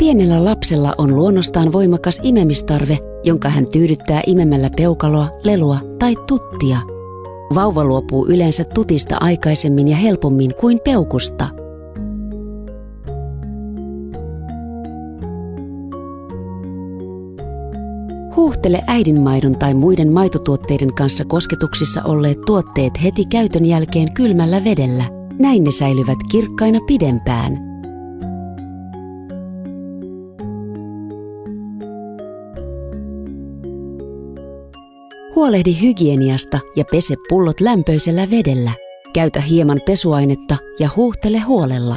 Pienellä lapsella on luonnostaan voimakas imemistarve, jonka hän tyydyttää imemällä peukaloa, lelua tai tuttia. Vauva luopuu yleensä tutista aikaisemmin ja helpommin kuin peukusta. Huuhtele äidinmaidon tai muiden maitotuotteiden kanssa kosketuksissa olleet tuotteet heti käytön jälkeen kylmällä vedellä. Näin ne säilyvät kirkkaina pidempään. Huolehdi hygieniasta ja pese pullot lämpöisellä vedellä. Käytä hieman pesuainetta ja huuhtele huolella.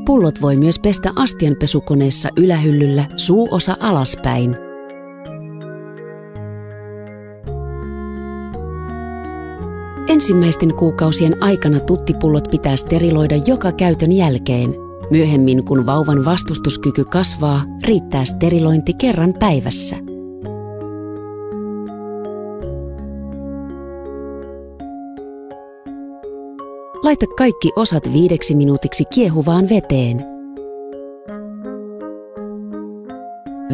Pullot voi myös pestä astianpesukoneessa ylähyllyllä suuosa alaspäin. Ensimmäisten kuukausien aikana tuttipullot pitää steriloida joka käytön jälkeen. Myöhemmin, kun vauvan vastustuskyky kasvaa, riittää sterilointi kerran päivässä. Laita kaikki osat 5 minuutiksi kiehuvaan veteen.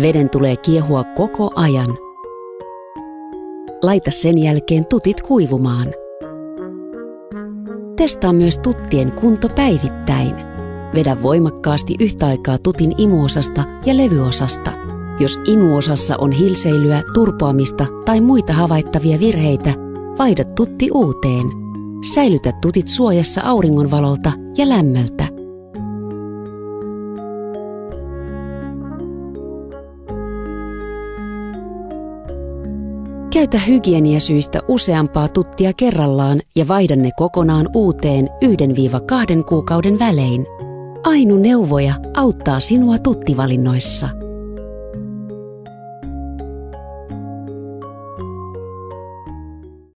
Veden tulee kiehua koko ajan. Laita sen jälkeen tutit kuivumaan. Testaa myös tuttien kunto päivittäin. Vedä voimakkaasti yhtä aikaa tutin imuosasta ja levyosasta. Jos imuosassa on hilseilyä, turpoamista tai muita havaittavia virheitä, vaihda tutti uuteen. Säilytä tutit suojassa auringonvalolta ja lämmöltä. Käytä hygieniasyistä useampaa tuttia kerrallaan ja vaihda ne kokonaan uuteen 1–2 kuukauden välein. Ainu neuvoja auttaa sinua tuttivalinnoissa.